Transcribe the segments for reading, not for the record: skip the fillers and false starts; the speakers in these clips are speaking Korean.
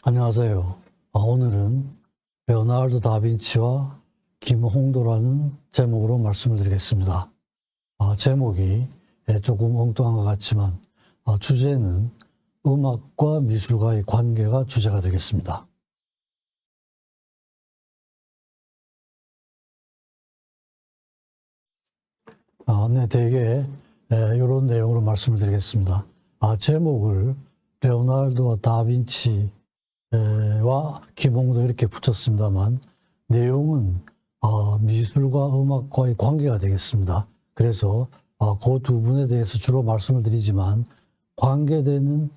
안녕하세요. 오늘은 레오나르도 다빈치와 김홍도라는 제목으로 말씀을 드리겠습니다. 제목이 조금 엉뚱한 것 같지만 주제는 음악과 미술과의 관계가 주제가 되겠습니다. 네, 대개 이런 내용으로 말씀을 드리겠습니다. 제목을 레오나르도 다빈치와 김홍도 이렇게 붙였습니다만 내용은 미술과 음악과의 관계가 되겠습니다. 그래서 그 두 분에 대해서 주로 말씀을 드리지만 관계되는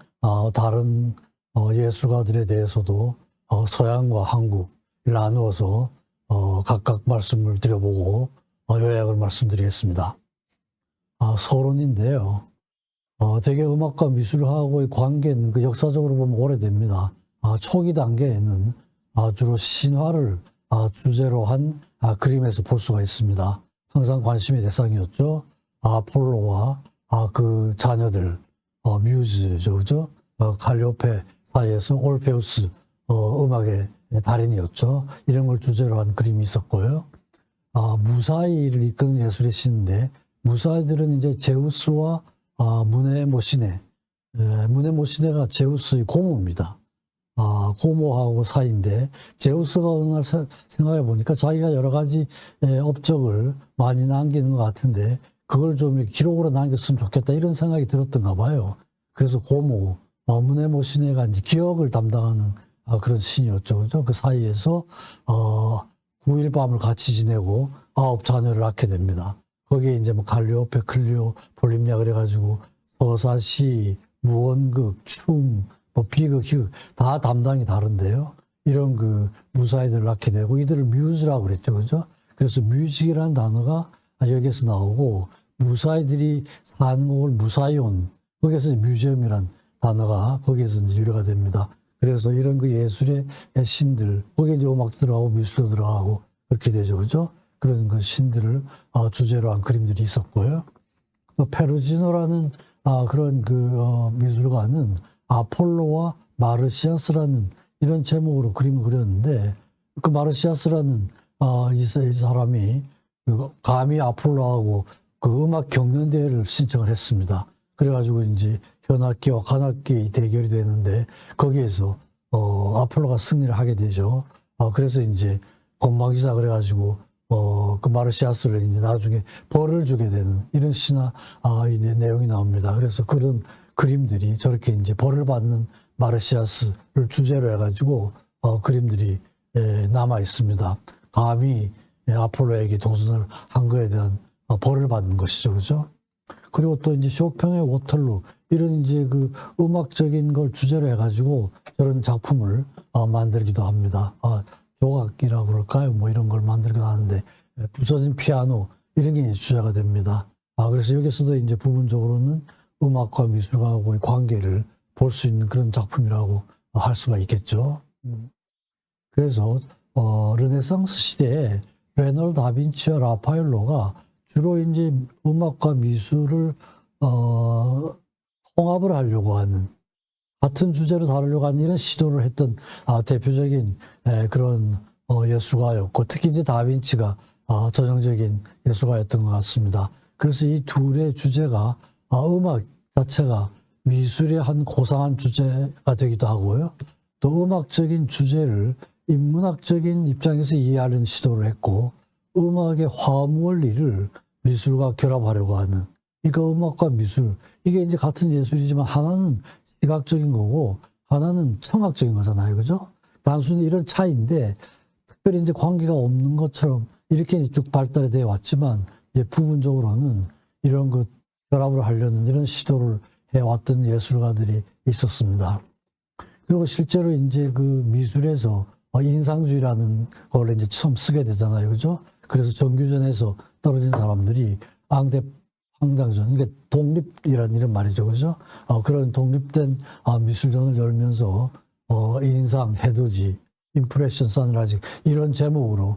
다른 예술가들에 대해서도 서양과 한국을 나누어서 각각 말씀을 드려보고 요약을 말씀드리겠습니다. 서론인데요. 대개 음악과 미술하고의 관계는 역사적으로 보면 오래됩니다. 초기 단계에는 주로 신화를 주제로 한 그림에서 볼 수가 있습니다. 항상 관심의 대상이었죠. 아폴로와 그 자녀들, 뮤즈죠, 그죠? 칼리오페 사이에서 올페우스, 음악의 달인이었죠. 이런 걸 주제로 한 그림이 있었고요. 무사히를 이끄는 예술의 신인데, 무사히들은 이제 제우스와 무네모시네, 무네모시네가 제우스의 고모입니다. 고모하고 사이인데, 제우스가 어느 날 생각해 보니까 자기가 여러 가지 업적을 많이 남기는 것 같은데, 그걸 좀 기록으로 남겼으면 좋겠다, 이런 생각이 들었던가 봐요. 그래서 고모, 무네모시네가 이제 기억을 담당하는 그런 신이었죠. 그죠? 그 사이에서 9일 밤을 같이 지내고 9자녀를 낳게 됩니다. 거기에 이제 뭐 갈리오페, 클리오, 볼림냐 그래가지고 서사시, 무언극, 춤, 뭐 비극, 희극 다 담당이 다른데요. 이런 그 무사히들을 낳게 되고 이들을 뮤즈라고 그랬죠, 그죠? 그래서 뮤직이라는 단어가 여기에서 나오고 무사히들이 사는 곳을 무사이온, 거기에서 뮤지엄이란 단어가 거기에서 이제 유래가 됩니다. 그래서 이런 그 예술의 신들, 거기에 이제 음악도 들어가고 미술도 들어가고 그렇게 되죠, 그죠? 그런 그 신들을 주제로 한 그림들이 있었고요. 또 페루지노라는 그런 그 미술가는 아폴로와 마르시아스라는 이런 제목으로 그림을 그렸는데, 그 마르시아스라는 이 사람이 감히 아폴로하고 그 음악 경연대회를 신청을 했습니다. 그래가지고 이제 현악기와 관악기 대결이 되는데 거기에서 아폴로가 승리를 하게 되죠. 그래서 이제 건방지다 그래가지고 그 마르시아스를 이제 나중에 벌을 주게 되는 이런 신화 내용이 나옵니다. 그래서 그런 그림들이 저렇게 이제 벌을 받는 마르시아스를 주제로 해가지고 그림들이 남아 있습니다. 감히 아폴로에게 도전을 한 거에 대한 벌을 받는 것이죠, 그죠? 그리고 또 이제 쇼팽의 워털루 이런 이제 그 음악적인 걸 주제로 해가지고 저런 작품을 만들기도 합니다. 조각이라고 그럴까요? 뭐 이런 걸 만들기도 하는데 부서진 피아노 이런 게 이제 주제가 됩니다. 그래서 여기서도 이제 부분적으로는 음악과 미술과의 관계를 볼 수 있는 그런 작품이라고 할 수가 있겠죠. 그래서 르네상스 시대에 레널 다빈치와 라파엘로가 주로 이제 음악과 미술을 통합을 하려고 하는, 같은 주제로 다루려고 하는 이런 시도를 했던 대표적인 그런 예술가였고, 특히 이제 다빈치가 전형적인 예술가였던 것 같습니다. 그래서 이 둘의 주제가 음악 자체가 미술의 한 고상한 주제가 되기도 하고요. 또 음악적인 주제를 인문학적인 입장에서 이해하려는 시도를 했고, 음악의 화음 원리를 미술과 결합하려고 하는, 그러니까 음악과 미술, 이게 이제 같은 예술이지만 하나는 시각적인 거고 하나는 청각적인 거잖아요, 그죠? 단순히 이런 차이인데 특별히 이제 관계가 없는 것처럼 이렇게 쭉 발달이 되어 왔지만 이제 부분적으로는 이런 그 결합을 하려는 이런 시도를 해왔던 예술가들이 있었습니다. 그리고 실제로 이제 그 미술에서 인상주의라는 걸 이제 처음 쓰게 되잖아요, 그죠? 그래서 정규전에서 떨어진 사람들이 황당전, 이게 독립이라는 이런 말이죠, 그죠? 그런 독립된 미술전을 열면서 인상, 해돋이, 임프레션 선라이징 이런 제목으로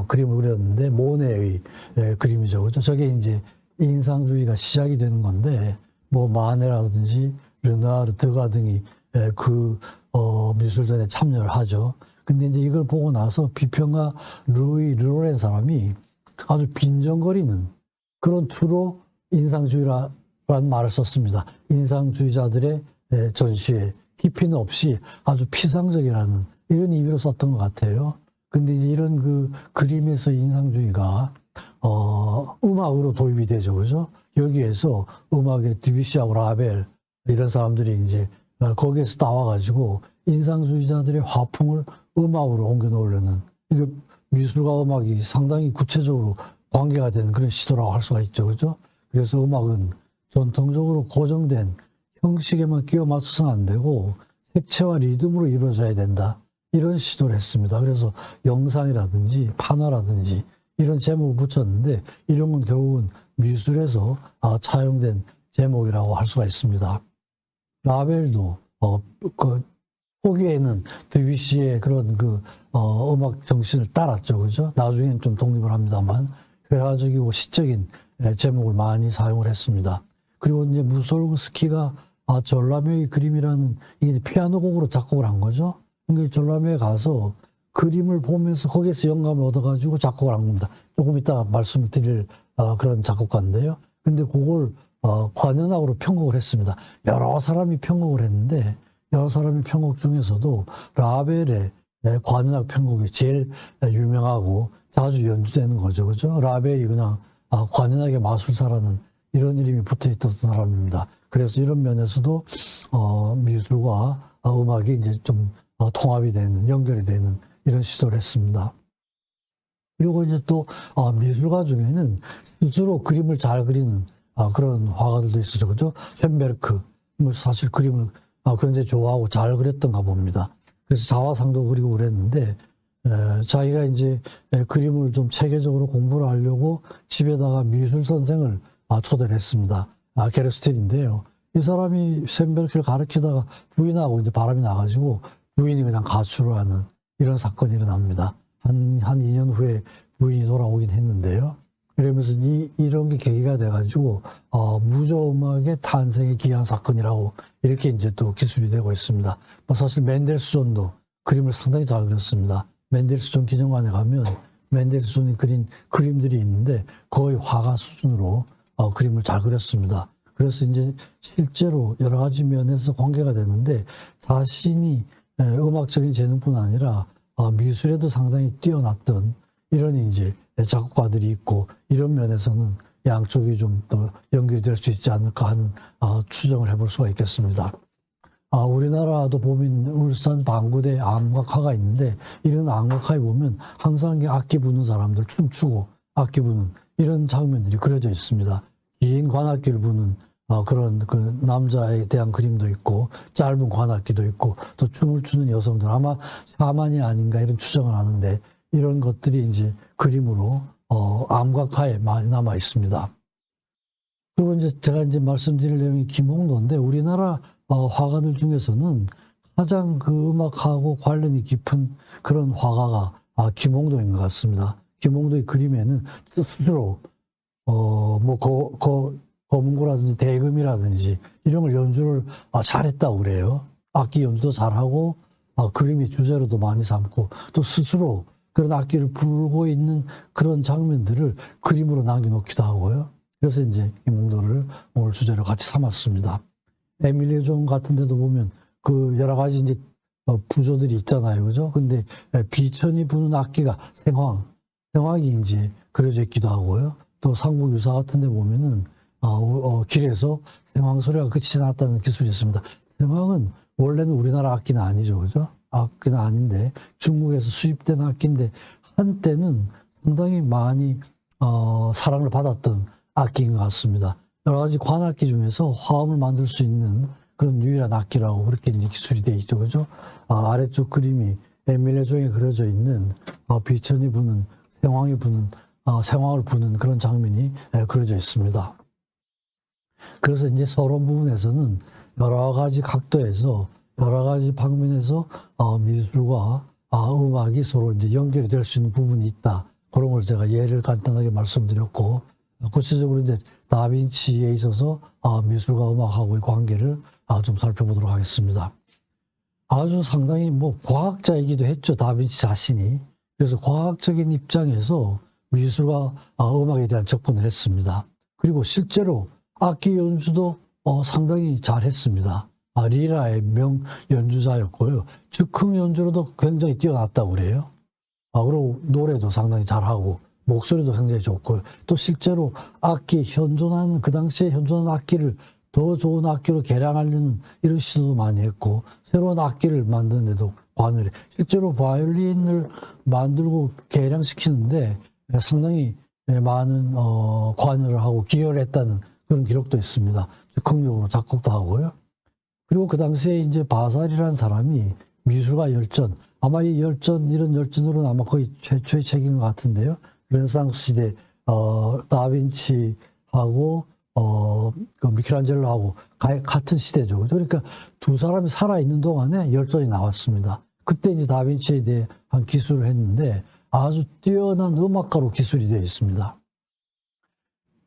그림을 그렸는데 모네의 그림이죠, 그죠? 저게 이제 인상주의가 시작이 되는 건데 뭐 마네라든지 르누아르, 드가 등이 그 미술전에 참여를 하죠. 근데 이제 이걸 보고 나서 비평가 루이 르로렌 사람이 아주 빈정거리는 그런 투로 인상주의라는 말을 썼습니다. 인상주의자들의 전시에 깊이는 없이 아주 피상적이라는 이런 의미로 썼던 것 같아요. 근데 이제 이런 그 그림에서 인상주의가 음악으로 도입이 되죠, 그죠? 여기에서 음악의 드뷔시하고 라벨 이런 사람들이 이제 거기에서 나와가지고 인상주의자들의 화풍을 음악으로 옮겨 놓으려는 이게 미술과 음악이 상당히 구체적으로 관계가 되는 그런 시도라고 할 수가 있죠, 그죠? 그래서 음악은 전통적으로 고정된 형식에만 끼워 맞춰서는 안 되고 색채와 리듬으로 이루어져야 된다. 이런 시도를 했습니다. 그래서 영상이라든지 판화라든지 이런 제목을 붙였는데 이런 건 결국은 미술에서 차용된 제목이라고 할 수가 있습니다. 라벨도 초기에는 드뷔시의 그런 음악 정신을 따랐죠, 그죠? 나중엔 좀 독립을 합니다만 회화적이고 시적인 제목을 많이 사용을 했습니다. 그리고 이제 무솔스키가 전람회의 그림이라는 이게 피아노 곡으로 작곡을 한 거죠. 그러니까 전람회에 가서 그림을 보면서 거기에서 영감을 얻어가지고 작곡을 한 겁니다. 조금 이따가 말씀을 드릴 그런 작곡가인데요. 근데 그걸 관현악으로 편곡을 했습니다. 여러 사람이 편곡을 했는데 여러 사람이 편곡 중에서도 라벨의 관현악 편곡이 제일 유명하고 자주 연주되는 거죠, 그죠? 라벨이 그냥 관현악의 마술사라는 이런 이름이 붙어있던 사람입니다. 그래서 이런 면에서도 미술과 음악이 이제 좀 통합이 되는, 연결이 되는 이런 시도를 했습니다. 그리고 이제 또 미술가 중에는 스스로 그림을 잘 그리는 그런 화가들도 있었죠, 그죠? 쇤베르크, 사실 그림을 굉장히 좋아하고 잘 그렸던가 봅니다. 그래서 자화상도 그리고 그랬는데 자기가 이제 그림을 좀 체계적으로 공부를 하려고 집에다가 미술 선생을 초대를 했습니다. 게르스틴인데요. 이 사람이 쇤베르크를 가르치다가 부인하고 이제 바람이 나가지고 부인이 그냥 가출을 하는 이런 사건이 일어납니다. 한 2년 후에 부인이 돌아오긴 했는데요. 그러면서 이런 게 계기가 돼가지고 무저음악의 탄생의 기이한 사건이라고 이렇게 이제 또 기술이 되고 있습니다. 사실 맨델스존도 그림을 상당히 잘 그렸습니다. 맨델스존 기념관에 가면 맨델스존이 그린 그림들이 있는데 거의 화가 수준으로 그림을 잘 그렸습니다. 그래서 이제 실제로 여러 가지 면에서 관계가 되는데 자신이 음악적인 재능뿐 아니라 미술에도 상당히 뛰어났던 이런 이제 작곡가들이 있고 이런 면에서는 양쪽이 좀 더 연결이 될 수 있지 않을까 하는 추정을 해볼 수가 있겠습니다. 우리나라도 보면 울산 방구대 암각화가 있는데 이런 암각화에 보면 항상 악기 부는 사람들 춤추고 악기 부는 이런 장면들이 그려져 있습니다. 긴 관악기를 부는 그런 그 남자에 대한 그림도 있고 짧은 관악기도 있고 또 춤을 추는 여성들 아마 샤만이 아닌가 이런 추정을 하는데 이런 것들이 이제 그림으로 암각화에 많이 남아 있습니다. 그리고 이제 제가 이제 말씀드릴 내용이 김홍도인데 우리나라 화가들 중에서는 가장 그 음악하고 관련이 깊은 그런 화가가 김홍도인 것 같습니다. 김홍도의 그림에는 스스로 거문고라든지 대금이라든지 이런 걸 연주를 잘했다고 그래요. 악기 연주도 잘하고 그림의 주제로도 많이 삼고 또 스스로 그런 악기를 부르고 있는 그런 장면들을 그림으로 남겨놓기도 하고요. 그래서 이제 김홍도를 오늘 주제로 같이 삼았습니다. 에밀리오 존 같은 데도 보면 그 여러 가지 이제 부조들이 있잖아요. 그죠? 근데 비천이 부는 악기가 생황이 이제 그려져 있기도 하고요. 또 삼국유사 같은 데 보면은 길에서 생황 소리가 끝이 났다는 기술이 있습니다. 생황은 원래는 우리나라 악기는 아니죠. 그죠? 악기는 아닌데 중국에서 수입된 악기인데 한때는 상당히 많이 사랑을 받았던 악기인 것 같습니다. 여러 가지 관악기 중에서 화음을 만들 수 있는 그런 유일한 악기라고 그렇게 이제 기술이 돼 있죠. 그죠? 아래쪽 그림이 에밀레종에 그려져 있는 비천이 부는 생황이 부는 생황을 부는 그런 장면이 그려져 있습니다. 그래서 이제 서론 부분에서는 여러 가지 각도에서 여러 가지 방면에서 미술과 음악이 서로 이제 연결이 될 수 있는 부분이 있다. 그런 걸 제가 예를 간단하게 말씀드렸고 구체적으로 이제 다빈치에 있어서 미술과 음악하고의 관계를 좀 살펴보도록 하겠습니다. 아주 상당히 뭐 과학자이기도 했죠. 다빈치 자신이. 그래서 과학적인 입장에서 미술과 음악에 대한 접근을 했습니다. 그리고 실제로 악기 연주도 상당히 잘했습니다. 리라의 명 연주자였고요. 즉흥 연주로도 굉장히 뛰어났다고 그래요. 그리고 노래도 상당히 잘하고 목소리도 굉장히 좋고요. 또 실제로 악기 현존하는 그 당시에 현존하는 악기를 더 좋은 악기로 개량하려는 이런 시도도 많이 했고 새로운 악기를 만드는 데도 관여를 실제로 바이올린을 만들고 개량시키는데 상당히 많은 관여를 하고 기여를 했다는 그런 기록도 있습니다. 즉흥적으로 작곡도 하고요. 그리고 그 당시에 이제 바살이라는 사람이 미술과 열전, 아마 이 열전, 이런 열전으로는 아마 거의 최초의 책인 것 같은데요. 르네상스 시대, 다빈치하고, 그 미켈란젤로하고 같은 시대죠. 그러니까 두 사람이 살아있는 동안에 열전이 나왔습니다. 그때 이제 다빈치에 대한 기술을 했는데 아주 뛰어난 음악가로 기술이 되어 있습니다.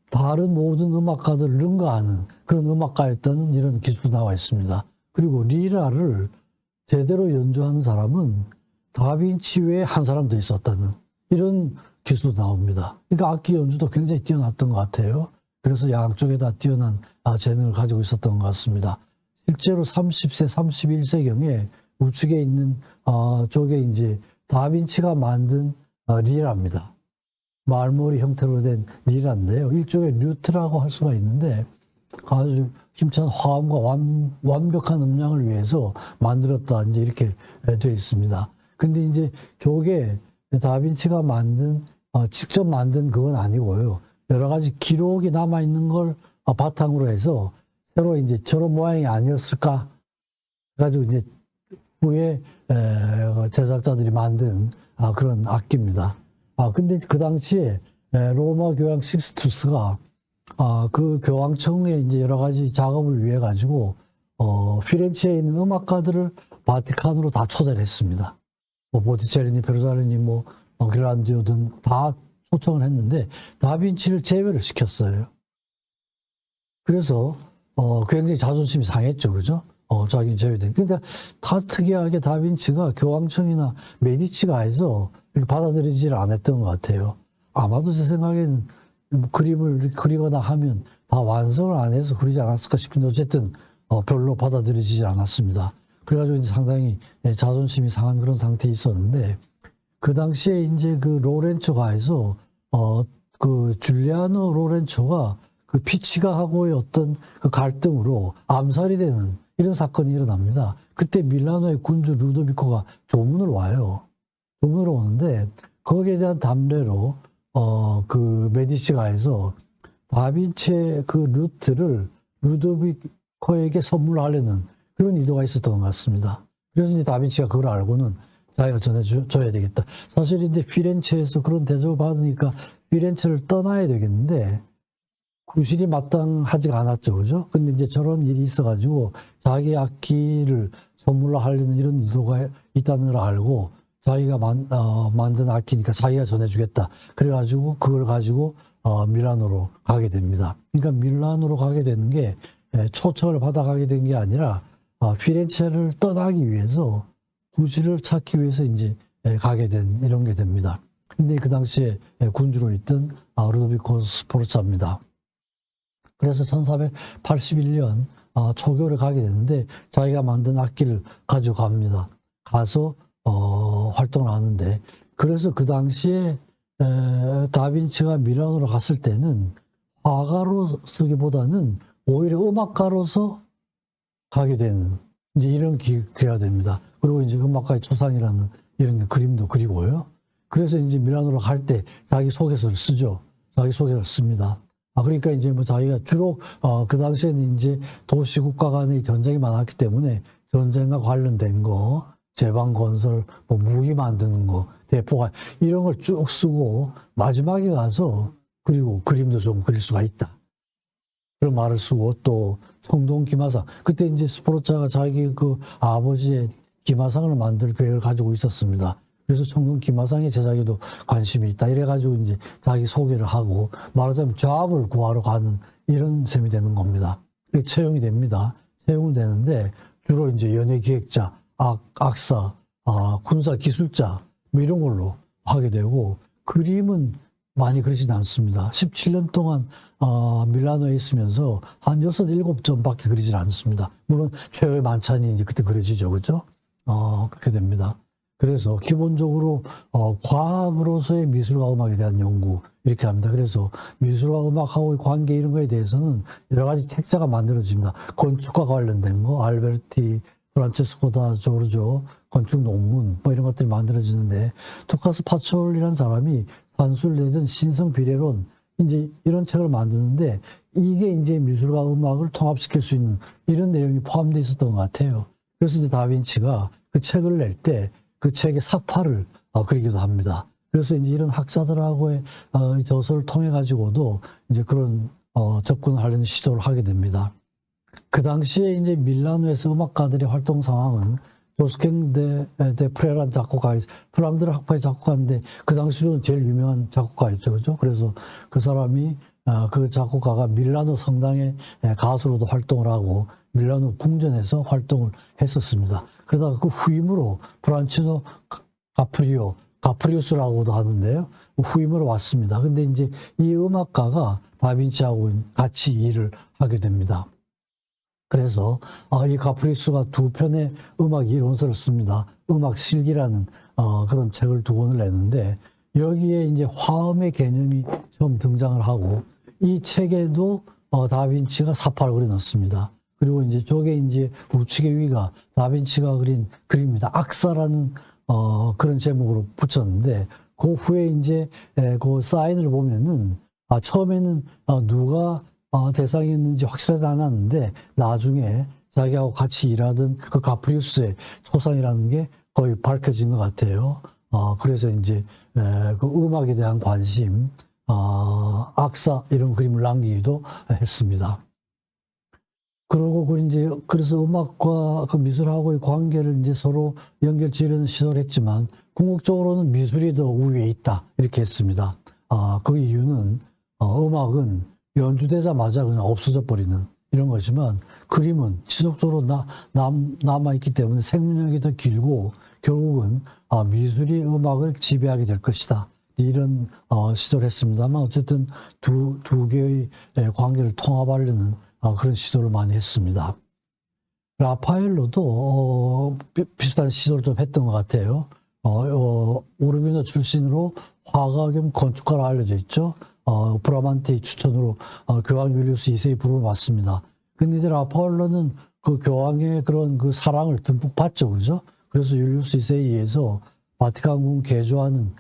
다른 모든 음악가들을 능가하는 그런 음악가였다는 이런 기술도 나와 있습니다. 그리고 리라를 제대로 연주하는 사람은 다빈치 외에 한 사람 더 있었다는 이런 기술도 나옵니다. 그러니까 악기 연주도 굉장히 뛰어났던 것 같아요. 그래서 양쪽에 다 뛰어난 재능을 가지고 있었던 것 같습니다. 실제로 30세, 31세경에 우측에 있는 쪽에 이제 다빈치가 만든 리라입니다. 말머리 형태로 된 리라인데요. 일종의 류트라고 할 수가 있는데 아주 힘찬 화음과 완벽한 음량을 위해서 만들었다 이제 이렇게 되어 있습니다. 근데 이제 저게 다빈치가 직접 만든 그건 아니고요. 여러 가지 기록이 남아 있는 걸 바탕으로 해서 새로 이제 저런 모양이 아니었을까 가지고 이제 후에 제작자들이 만든 그런 악기입니다. 근데 그 당시에 로마 교황 식스투스가 그 교황청에 이제 여러 가지 작업을 위해 가지고 피렌체에 있는 음악가들을 바티칸으로 다 초대를 했습니다. 보티첼리니, 페루자리니, 길란디오 등 다 초청을 했는데 다빈치를 제외를 시켰어요. 그래서 굉장히 자존심이 상했죠, 그죠? 자기 제외된. 근데 다 특이하게 다빈치가 교황청이나 메디치가해서 이렇게 받아들이지를 않았던 것 같아요. 아마도 제 생각에는 그림을 그리거나 하면 다 완성을 안 해서 그리지 않았을까 싶은데 어쨌든 별로 받아들이지 않았습니다. 그래가지고 이제 상당히 자존심이 상한 그런 상태에 있었는데 그 당시에 이제 그 로렌초가에서 그 줄리아노 로렌초가 그 피치가하고의 어떤 그 갈등으로 암살이 되는 이런 사건이 일어납니다. 그때 밀라노의 군주 루도비코가 조문을 와요. 조문을 오는데 거기에 대한 담례로 그 메디치가에서 다빈치의 그 루트를 루도비코에게 선물하려는 그런 의도가 있었던 것 같습니다. 그래서 이제 다빈치가 그걸 알고는 자기가 전해줘야 되겠다. 사실 이제 피렌체에서 그런 대접을 받으니까 피렌체를 떠나야 되겠는데 구실이 마땅하지가 않았죠, 그죠? 근데 이제 저런 일이 있어가지고 자기 악기를 선물로 하려는 이런 의도가 있다는 걸 알고 자기가 만든 악기니까 자기가 전해주겠다. 그래가지고 그걸 가지고 밀라노로 가게 됩니다. 그러니까 밀라노로 가게 되는 게 초청을 받아가게 된 게 아니라 피렌체를 떠나기 위해서 구실을 찾기 위해서 이제 가게 된 이런 게 됩니다. 근데 그 당시에 군주로 있던 루도비코 스포르차입니다. 그래서 1481년 초교를 가게 되는데 자기가 만든 악기를 가지고 갑니다. 가서 활동을 하는데 그래서 그 당시에 다빈치가 밀라노로 갔을 때는 화가로서기보다는 오히려 음악가로서 가게 되는 이제 이런 기회가 됩니다. 그리고 이제 음악가의 초상이라는 이런 그림도 그리고요. 그래서 이제 밀라노로 갈 때 자기 소개서를 쓰죠. 자기 소개서를 씁니다. 그러니까 이제 자기가 주로 그 당시에는 이제 도시국가 간의 전쟁이 많았기 때문에 전쟁과 관련된 거, 제방 건설, 무기 만드는 거, 대포가 이런 걸 쭉 쓰고 마지막에 가서 그리고 그림도 좀 그릴 수가 있다. 그런 말을 쓰고 또 청동 기마상. 그때 이제 스포르차가 자기 그 아버지의 기마상을 만들 계획을 가지고 있었습니다. 그래서 청동 기마상의 제작에도 관심이 있다. 이래가지고 이제 자기 소개를 하고 말하자면 잡을 구하러 가는 이런 셈이 되는 겁니다. 채용이 됩니다. 채용이 되는데 주로 이제 연예 기획자, 악사, 군사 기술자 뭐 이런 걸로 하게 되고 그림은 많이 그리진 않습니다. 17년 동안 밀라노에 있으면서 한 6, 7점밖에 그리진 않습니다. 물론 최후의 만찬이 이제 그때 그려지죠. 그죠? 그렇게 됩니다. 그래서 기본적으로 과학으로서의 미술과 음악에 대한 연구 이렇게 합니다. 그래서 미술과 음악하고의 관계 이런 거에 대해서는 여러 가지 책자가 만들어집니다. 건축과 관련된 거, 알베르티, 프란체스코 다 조르조 건축 논문 뭐 이런 것들이 만들어지는데 토카스 파촐리라는 사람이 산술 내전 신성 비례론 이제 이런 책을 만드는데 이게 이제 미술과 음악을 통합시킬 수 있는 이런 내용이 포함되어 있었던 것 같아요. 그래서 이제 다빈치가 그 책을 낼 때 그 책의 사파를 그리기도 합니다. 그래서 이제 이런 학자들하고의 저서를 통해 가지고도 이제 그런 접근을 하려는 시도를 하게 됩니다. 그 당시에 이제 밀라노에서 음악가들의 활동 상황은 조스갱 데 프레란 작곡가, 플람드르 학파의 작곡가인데 그 당시로는 제일 유명한 작곡가였죠, 그죠? 그래서 그 사람이 그 작곡가가 밀라노 성당의 가수로도 활동을 하고 밀라노 궁전에서 활동을 했었습니다. 그러다가 그 후임으로 프란치노 가프리우스라고도 하는데요. 후임으로 왔습니다. 근데 이제 이 음악가가 다빈치하고 같이 일을 하게 됩니다. 그래서 이 가프리우스가 두 편의 음악 이론서를 씁니다. 음악 실기라는 그런 책을 두 권을 내는데 여기에 이제 화음의 개념이 처음 등장을 하고 이 책에도 다빈치가 사파를 그려 넣습니다. 그리고 이제 저게 이제 우측의 위가 다빈치가 그린 그림입니다. 악사라는 그런 제목으로 붙였는데 그 후에 이제 그 사인을 보면은 처음에는 누가 대상이었는지 확실하지 않았는데 나중에 자기하고 같이 일하던 그 가프리우스의 초상이라는 게 거의 밝혀진 것 같아요. 그래서 이제 그 음악에 대한 관심, 악사 이런 그림을 남기기도 했습니다. 그리고 그래서 음악과 그 미술하고의 관계를 이제 서로 연결지으려는 시도를 했지만 궁극적으로는 미술이 더 우위에 있다 이렇게 했습니다. 그 이유는 음악은 연주되자마자 그냥 없어져 버리는 이런 거지만 그림은 지속적으로 남아있기 때문에 생명력이 더 길고 결국은 미술이 음악을 지배하게 될 것이다. 이런 시도를 했습니다만 어쨌든 두 개의 관계를 통합하려는 그런 시도를 많이 했습니다. 라파엘로도 비슷한 시도를 좀 했던 것 같아요. 우르비노 출신으로 화가 겸 건축가로 알려져 있죠. 브라만테의 추천으로 교황 율리우스 2세의 부름을 받습니다. 근데 이제 라파엘로는 그 교황의 그런 그 사랑을 듬뿍 받죠, 그죠? 그래서 율리우스 2세에 의해서 바티칸궁 개조하는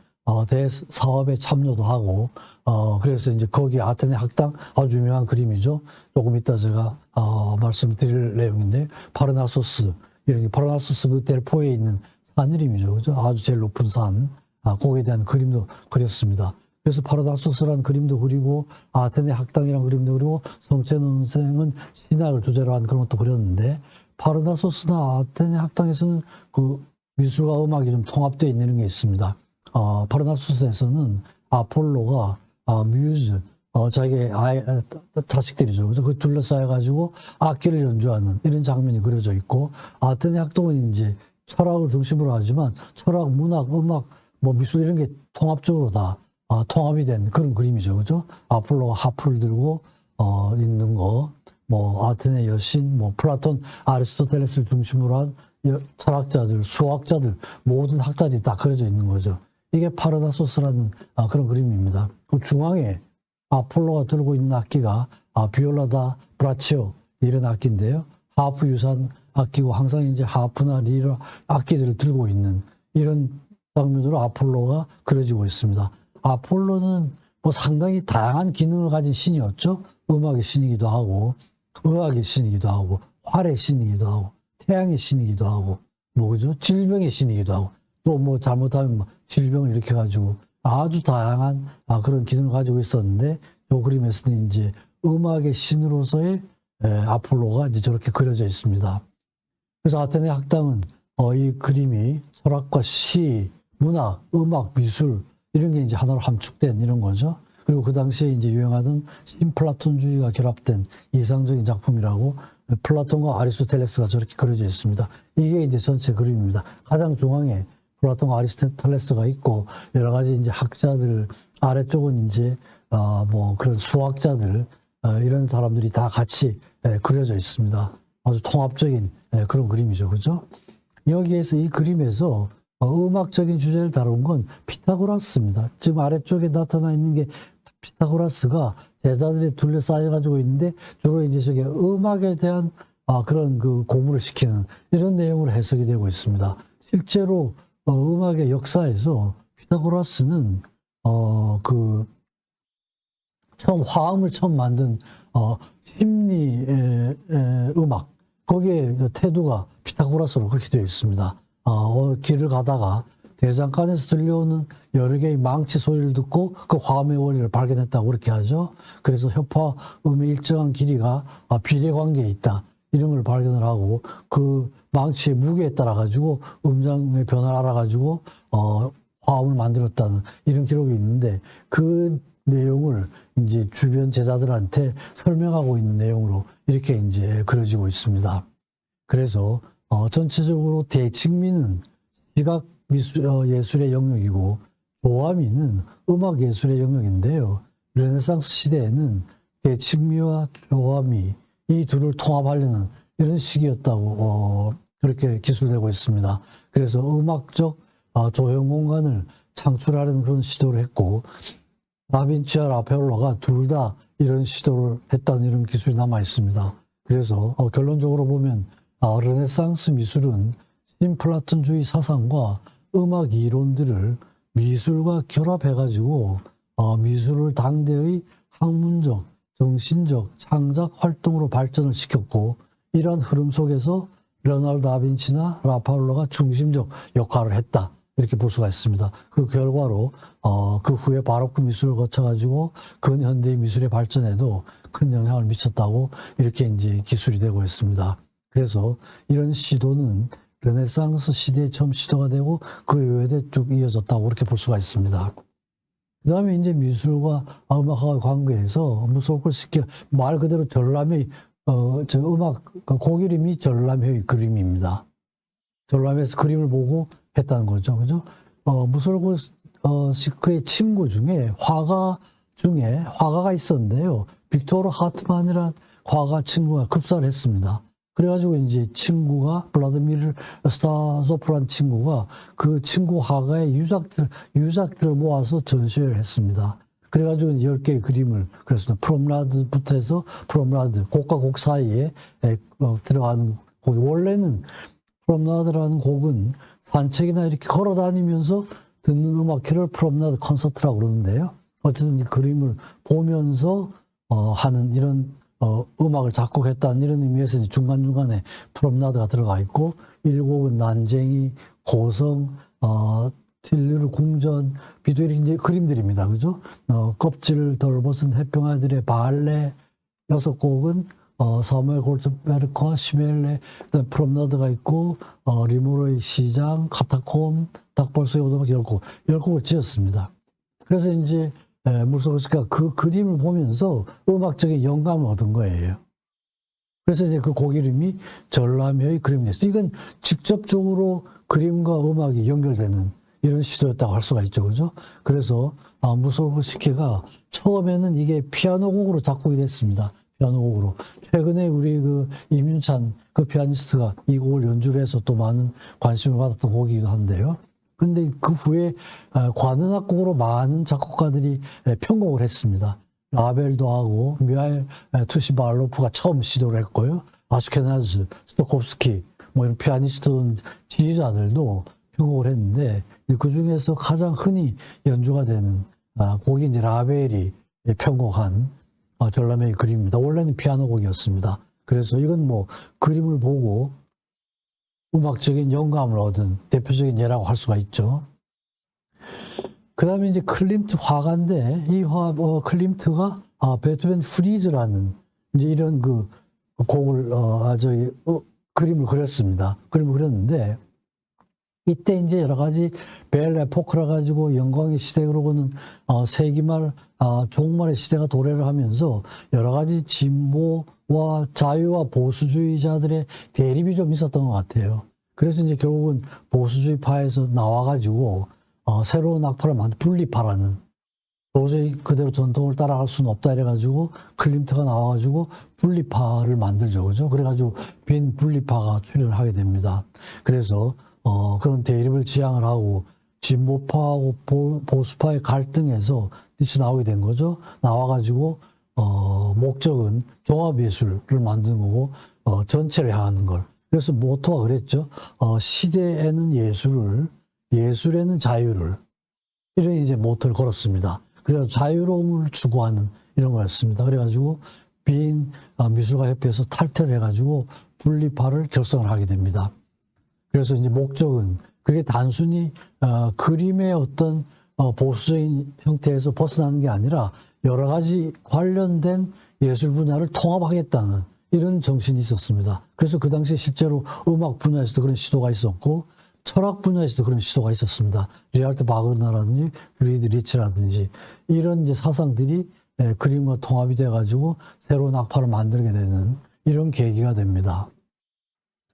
대사업에 참여도 하고, 그래서 이제 거기 아테네 학당 아주 유명한 그림이죠. 조금 이따 제가 말씀드릴 내용인데, 파르나소스, 이런 파르나소스 그 델포에 있는 산 이름이죠, 그죠? 아주 제일 높은 산, 거기에 대한 그림도 그렸습니다. 그래서 파르나소스라는 그림도 그리고 아테네 학당이라는 그림도 그리고 성체 논생은 신학을 주제로 한 그런 것도 그렸는데 파르나소스나 아테네 학당에서는 그 미술과 음악이 좀 통합되어 있는 게 있습니다. 파르나소스에서는 아폴로가 뮤즈, 자기의 자식들이죠. 그래서 그 둘러싸여가지고 악기를 연주하는 이런 장면이 그려져 있고 아테네 학당은 이제 철학을 중심으로 하지만 철학, 문학, 음악, 뭐 미술 이런 게 통합적으로 다 통합이 된 그런 그림이죠. 그죠? 아폴로가 하프를 들고, 있는 거, 뭐, 아테네 여신, 뭐, 플라톤, 아리스토텔레스를 중심으로 한 철학자들, 수학자들, 모든 학자들이 다 그려져 있는 거죠. 이게 파르나소스라는 그런 그림입니다. 그 중앙에 아폴로가 들고 있는 악기가 비올라다 브라치오 이런 악기인데요. 하프 유사한 악기고 항상 이제 하프나 리라 악기들을 들고 있는 이런 장면으로 아폴로가 그려지고 있습니다. 아폴로는 뭐 상당히 다양한 기능을 가진 신이었죠. 음악의 신이기도 하고, 의학의 신이기도 하고, 활의 신이기도 하고, 태양의 신이기도 하고, 뭐 그죠? 질병의 신이기도 하고, 또 뭐 잘못하면 질병을 일으켜가지고 아주 다양한 그런 기능을 가지고 있었는데, 이 그림에서는 이제 음악의 신으로서의 아폴로가 이제 저렇게 그려져 있습니다. 그래서 아테네 학당은 이 그림이 철학과 시, 문학, 음악, 미술 이런 게 이제 하나로 함축된 이런 거죠. 그리고 그 당시에 이제 유행하던 신플라톤주의가 결합된 이상적인 작품이라고 플라톤과 아리스토텔레스가 저렇게 그려져 있습니다. 이게 이제 전체 그림입니다. 가장 중앙에 플라톤과 아리스토텔레스가 있고 여러 가지 이제 학자들, 아래쪽은 이제 뭐 그런 수학자들 이런 사람들이 다 같이 그려져 있습니다. 아주 통합적인 그런 그림이죠, 그죠? 여기에서 이 그림에서 음악적인 주제를 다룬 건 피타고라스입니다. 지금 아래쪽에 나타나 있는 게 피타고라스가 제자들이 둘러싸여 가지고 있는데 주로 이제 저게 음악에 대한 그런 그 공부를 시키는 이런 내용으로 해석이 되고 있습니다. 실제로 음악의 역사에서 피타고라스는 그 처음 화음을 처음 만든 심리 음악 거기에 그 태두가 피타고라스로 그렇게 되어 있습니다. 길을 가다가 대장간에서 들려오는 여러 개의 망치 소리를 듣고 그 화음의 원리를 발견했다고 그렇게 하죠. 그래서 협화음의 일정한 길이가 비례 관계에 있다. 이런 걸 발견을 하고 그 망치의 무게에 따라 가지고 음장의 변화를 알아 가지고 화음을 만들었다는 이런 기록이 있는데 그 내용을 이제 주변 제자들한테 설명하고 있는 내용으로 이렇게 이제 그려지고 있습니다. 그래서 전체적으로 대칭미는 시각 예술의 영역이고 조화미는 음악 예술의 영역인데요. 르네상스 시대에는 대칭미와 조화미 이 둘을 통합하려는 이런 시기였다고 그렇게 기술되고 있습니다. 그래서 음악적 조형 공간을 창출하려는 그런 시도를 했고 다빈치와 라파엘로가 둘 다 이런 시도를 했다는 이런 기술이 남아 있습니다. 그래서 결론적으로 보면 르네상스 미술은 신플라톤주의 사상과 음악 이론들을 미술과 결합해가지고 미술을 당대의 학문적, 정신적, 창작 활동으로 발전을 시켰고 이러한 흐름 속에서 레오나르도 다빈치나 라파엘로가 중심적 역할을 했다. 이렇게 볼 수가 있습니다. 그 결과로 그 후에 바로크 미술을 거쳐가지고 근현대 미술의 발전에도 큰 영향을 미쳤다고 이렇게 이제 기술이 되고 있습니다. 그래서 이런 시도는 르네상스 시대에 처음 시도가 되고 그 이후에 쭉 이어졌다고 그렇게 볼 수가 있습니다. 그 다음에 이제 미술과 음악과의 관계에서 무솔코 쉽게 말 그대로 전람회 음악 고기림이 전람회의 그림입니다. 전람회에서 그림을 보고 했다는 거죠. 그죠? 무솔코 시크의 친구 중에 화가가 있었는데요. 빅토르 하트만이라는 화가 친구가 급사를 했습니다. 그래가지고 이제 친구가 블라드미르 스타소프라는 친구가 그 친구 화가의 유작들을 모아서 전시회를 했습니다. 그래가지고 10개의 그림을 그랬습니다. 프롬라드부터 해서 프롬라드, 곡과 곡 사이에 들어가는 곡이 원래는 프롬라드라는 곡은 산책이나 이렇게 걸어 다니면서 듣는 음악회를 프롬라드 콘서트라고 그러는데요. 어쨌든 이 그림을 보면서 하는 이런 음악을 작곡했다는 이런 의미에서 중간중간에 프롬나드가 들어가 있고 1곡은 난쟁이, 고성, 틸르르 궁전, 비두엘이 이제 그림들입니다. 그죠? 껍질을 덜 벗은 해병아들의 발레 6곡은 사무엘 골드베르크와 시멜레 프롬나드가 있고 리무르의 시장, 카타콤, 닭벌소의 오도막 10곡을 지었습니다. 그래서 이제 무솔코스키가 그 그림을 보면서 음악적인 영감을 얻은 거예요. 그래서 이제 그 곡 이름이 전람회의 그림이 됐어요. 이건 직접적으로 그림과 음악이 연결되는 이런 시도였다고 할 수가 있죠. 그죠? 그래서 무솔코스키가 처음에는 이게 피아노 곡으로 작곡이 됐습니다. 피아노 곡으로. 최근에 우리 그 임윤찬 그 피아니스트가 이 곡을 연주를 해서 또 많은 관심을 받았던 곡이기도 한데요. 근데 그 후에 관현악곡으로 많은 작곡가들이 편곡을 했습니다. 라벨도 하고 미하일 투시발로프가 처음 시도를 했고요. 아슈케나즈, 스토콥스키 뭐 이런 피아니스트 지휘자들도 편곡을 했는데 그 중에서 가장 흔히 연주가 되는 곡이 이제 라벨이 편곡한 전람회의 그림입니다. 원래는 피아노 곡이었습니다. 그래서 이건 뭐 그림을 보고 음악적인 영감을 얻은 대표적인 예라고 할 수가 있죠. 그 다음에 이제 클림트 화가인데, 이 클림트가 베토벤 프리즈라는 이제 이런 그 곡을, 그림을 그렸습니다. 그림을 그렸는데, 이때 이제 여러 가지 벨 에포크라 가지고 영광의 시대 그러고는 세기말, 종말의 시대가 도래를 하면서 여러 가지 진보 자유와 보수주의자들의 대립이 좀 있었던 것 같아요. 그래서 이제 결국은 보수주의파에서 나와가지고 새로운 악파를 만든 분리파라는, 도저히 그대로 전통을 따라갈 수는 없다 이래가지고 클림트가 나와가지고 분리파를 만들죠, 그죠? 그래가지고 빈 분리파가 출현을 하게 됩니다. 그래서 그런 대립을 지향을 하고 진보파하고 보수파의 갈등에서 나오게 된 거죠. 나와가지고 목적은 종합예술을 만드는 거고 전체를 향하는 걸. 그래서 모토가 그랬죠. 시대에는 예술을, 예술에는 자유를, 이런 이제 모토를 걸었습니다. 그래서 자유로움을 추구하는 이런 거였습니다. 그래가지고 빈 미술가 협회에서 탈퇴를 해가지고 분리파를 결성을 하게 됩니다. 그래서 이제 목적은 그게 단순히 그림의 어떤 보수적인 형태에서 벗어나는 게 아니라 여러 가지 관련된 예술 분야를 통합하겠다는 이런 정신이 있었습니다. 그래서 그 당시에 실제로 음악 분야에서도 그런 시도가 있었고 철학 분야에서도 그런 시도가 있었습니다. 리하르트 바그너라든지 프리드 리츠라든지 이런 이제 사상들이 그림과 통합이 돼가지고 새로운 악파를 만들게 되는 이런 계기가 됩니다.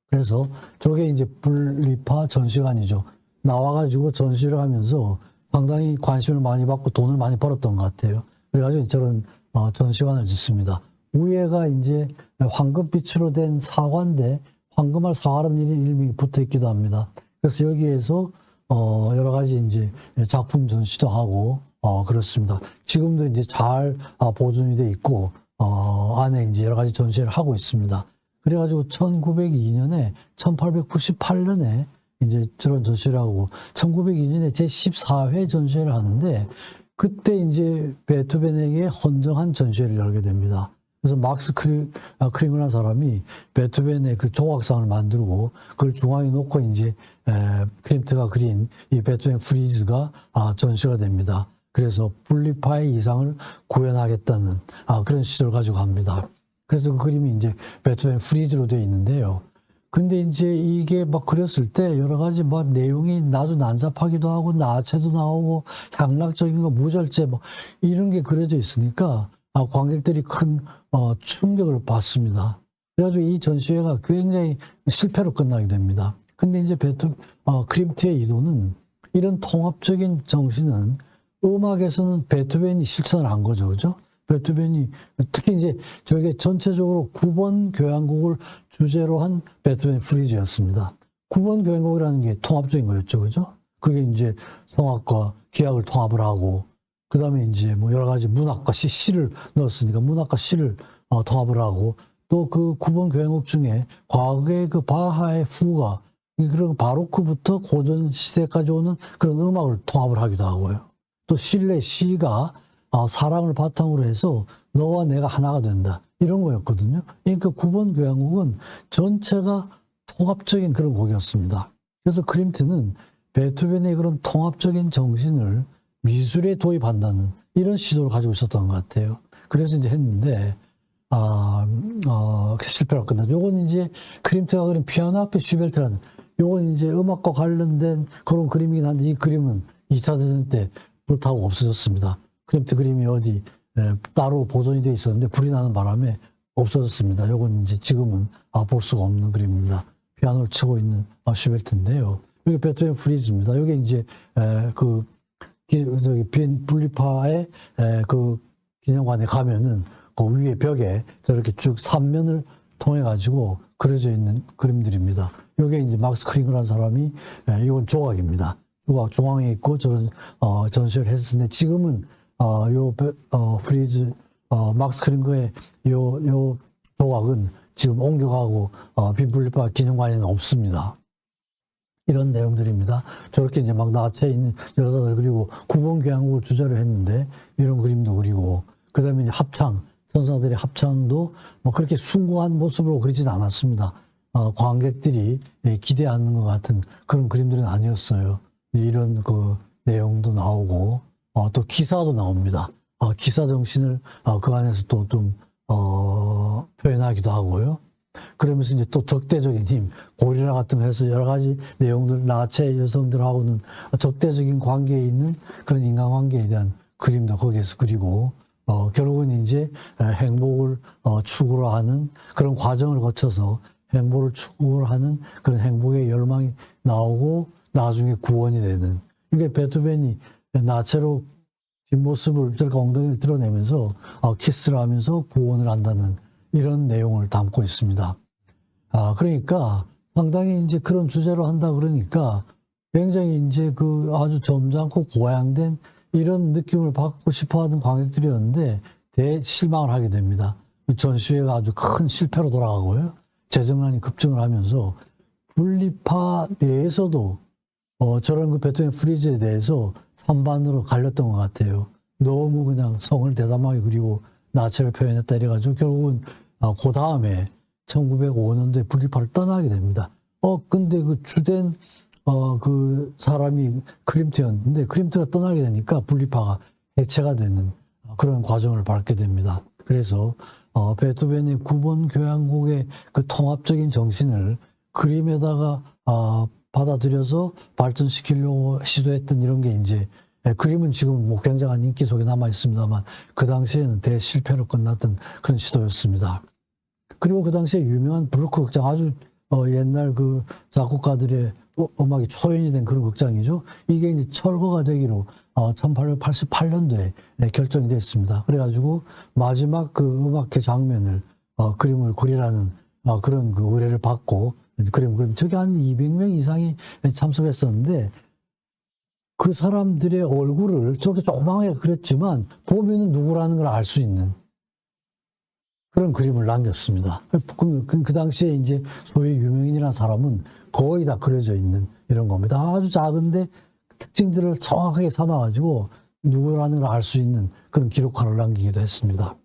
그래서 저게 이제 분리파 전시관이죠. 나와가지고 전시를 하면서 상당히 관심을 많이 받고 돈을 많이 벌었던 것 같아요. 그래가지고 저런 전시관을 짓습니다. 위에가 이제 황금빛으로 된 사과인데 황금알 사과라는 이름이 붙어 있기도 합니다. 그래서 여기에서 여러 가지 이제 작품 전시도 하고 그렇습니다. 지금도 이제 잘 보존이 돼 있고 안에 이제 여러 가지 전시를 하고 있습니다. 그래가지고 1902년에 1898년에 이제 저런 전시를 하고 1902년에 제14회 전시회를 하는데 그때 이제 베토벤에게 헌정한 전시회를 열게 됩니다. 그래서 막스 크링이라는 사람이 베토벤의 그 조각상을 만들고 그걸 중앙에 놓고 이제 클림트가 그린 이 베토벤 프리즈가 전시가 됩니다. 그래서 분리파의 이상을 구현하겠다는 그런 시도를 가지고 합니다. 그래서 그 그림이 이제 베토벤 프리즈로 되어 있는데요. 근데 이제 이게 막 그렸을 때 여러 가지 막 내용이 아주 난잡하기도 하고 나체도 나오고 향락적인 거 무절제 뭐 이런 게 그려져 있으니까 관객들이 큰 충격을 받습니다. 그래가지고 이 전시회가 굉장히 실패로 끝나게 됩니다. 근데 이제 클림트의 의도는 이런 통합적인 정신은 음악에서는 베토벤이 실천을 한 거죠, 그죠? 베토벤이 특히 이제 저게 전체적으로 9번 교향곡을 주제로 한 베토벤 프리즈였습니다. 9번 교향곡이라는 게 통합적인 거였죠, 그죠? 그게 이제 성악과 기악을 통합을 하고 그 다음에 이제 뭐 여러 가지 문학과 시를 넣었으니까 문학과 시를 통합을 하고 또 그 9번 교향곡 중에 과거의 그 바하의 후가 그런 바로크부터 고전 시대까지 오는 그런 음악을 통합을 하기도 하고요. 또 실내 시가 사랑을 바탕으로 해서 너와 내가 하나가 된다. 이런 거였거든요. 그러니까 9번 교향곡은 전체가 통합적인 그런 곡이었습니다. 그래서 클림트는 베토벤의 그런 통합적인 정신을 미술에 도입한다는 이런 시도를 가지고 있었던 것 같아요. 그래서 이제 했는데, 실패로 끝나죠. 요건 이제 클림트가 그린 피아노 앞에 슈베르트라는, 요건 이제 음악과 관련된 그런 그림이긴 한데, 이 그림은 2차 대전 때 불타고 없어졌습니다. 클림트 그림이 어디 따로 보존이 돼 있었는데 불이 나는 바람에 없어졌습니다. 요건 이제 지금은 볼 수가 없는 그림입니다. 피아노를 치고 있는 슈베르트인데요. 여기 베토벤 프리즈입니다. 여기 이제 빈 분리파의 그 기념관에 가면은 그 위에 벽에 저렇게 쭉 삼면을 통해 가지고 그려져 있는 그림들입니다. 요게 이제 막스 크링이라는 사람이 이건 조각입니다. 조각 중앙에 있고 저런 전시를 했었는데 지금은 프리즈 막스 크링거의 요 조각은 지금 옮겨가고 빈 분리파 기념관에는 없습니다. 이런 내용들입니다. 저렇게 이제 막 나체 있는 여자들 그리고 9번 교향곡을 주제로 했는데 이런 그림도 그리고 그 다음에 이제 합창, 천사들의 합창도 뭐 그렇게 숭고한 모습으로 그리진 않았습니다. 관객들이 기대하는 것 같은 그런 그림들은 아니었어요. 이런 그 내용도 나오고 또 기사도 나옵니다. 기사 정신을 그 안에서 또 좀 표현하기도 하고요. 그러면서 이제 또 적대적인 힘, 고리라 같은 거 해서 여러 가지 내용들, 나체 여성들하고는 적대적인 관계에 있는 그런 인간관계에 대한 그림도 거기에서 그리고, 결국은 이제 행복을 추구를 하는 그런 과정을 거쳐서 행복을 추구를 하는 그런 행복의 열망이 나오고 나중에 구원이 되는. 이게 베토벤이 나체로 뒷모습을 저렇게 엉덩이를 드러내면서 키스를 하면서 구원을 한다는 이런 내용을 담고 있습니다. 그러니까 상당히 이제 그런 주제로 한다 그러니까 굉장히 이제 그 아주 점잖고 고양된 이런 느낌을 받고 싶어 하는 관객들이었는데 대실망을 하게 됩니다. 전시회가 아주 큰 실패로 돌아가고요. 재정난이 급증을 하면서 분리파 내에서도 저런 그 베토벤 프리즈에 대해서 찬반으로 갈렸던 것 같아요. 너무 그냥 성을 대담하게 그리고 나체를 표현했다 이래가지고 결국은 그 다음에 1905년도에 분리파를 떠나게 됩니다. 근데 그 주된 그 사람이 클림트였는데 클림트가 떠나게 되니까 분리파가 해체가 되는 그런 과정을 밟게 됩니다. 그래서 베토벤의 9번 교향곡의 그 통합적인 정신을 그림에다가 받아들여서 발전시키려고 시도했던 이런 게 이제 그림은 지금 뭐 굉장한 인기 속에 남아 있습니다만 그 당시에는 대실패로 끝났던 그런 시도였습니다. 그리고 그 당시에 유명한 브루크 극장 아주 옛날 그 작곡가들의 음악이 초연이 된 그런 극장이죠. 이게 이제 철거가 되기로 1888년도에 결정이 됐습니다. 그래가지고 마지막 그 음악회 장면을 그림을 그리라는 그런 그 의뢰를 받고 그림 저기 한 200명 이상이 참석했었는데 그 사람들의 얼굴을 저렇게 조그맣게 그렸지만 보면은 누구라는 걸 알 수 있는 그런 그림을 남겼습니다. 그 당시에 이제 소위 유명인이라는 사람은 거의 다 그려져 있는 이런 겁니다. 아주 작은데 특징들을 정확하게 삼아가지고 누구라는 걸 알 수 있는 그런 기록화를 남기기도 했습니다.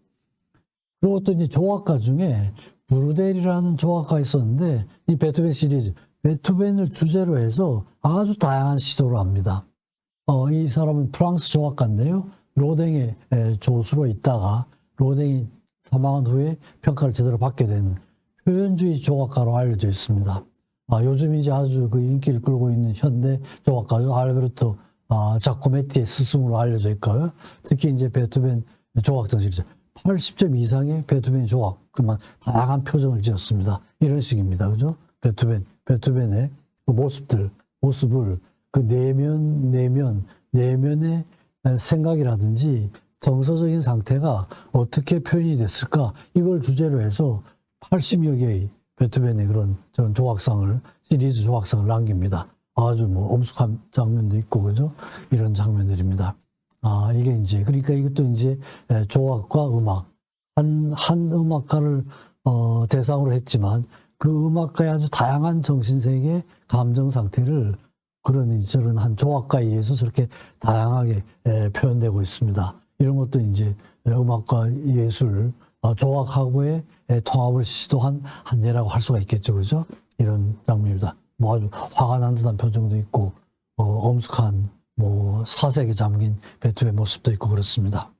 그리고 또 이제 조각가 중에 브루델이라는 조각가가 있었는데 이 베토벤 시리즈, 베토벤을 주제로 해서 아주 다양한 시도를 합니다. 이 사람은 프랑스 조각가인데요. 로댕의 조수로 있다가 로댕이 사망한 후에 평가를 제대로 받게 되는 표현주의 조각가로 알려져 있습니다. 요즘 이제 아주 그 인기를 끌고 있는 현대 조각가죠. 알베르토 자코메티의 스승으로 알려져 있고요. 특히 이제 베토벤 조각전 시리즈 80점 이상의 베토벤 조각, 그만 다양한 표정을 지었습니다. 이런 식입니다. 그죠? 베토벤의 그 모습을 그 내면의 생각이라든지 정서적인 상태가 어떻게 표현이 됐을까? 이걸 주제로 해서 80여 개의 베토벤의 저런 조각상을, 시리즈 조각상을 남깁니다. 아주 뭐 엄숙한 장면도 있고, 그죠? 이런 장면들입니다. 이게 이제, 그러니까 이것도 이제 조각과 음악, 한 음악가를 대상으로 했지만 그 음악가의 아주 다양한 정신세계, 감정 상태를 저런 한 조각가에 의해서 저렇게 다양하게 표현되고 있습니다. 이런 것도 이제 음악과 예술, 조각하고의 통합을 시도한 한 예라고 할 수가 있겠죠. 그죠? 이런 장면입니다. 뭐 아주 화가 난 듯한 표정도 있고, 엄숙한 뭐 사색에 잠긴 베토벤 모습도 있고 그렇습니다.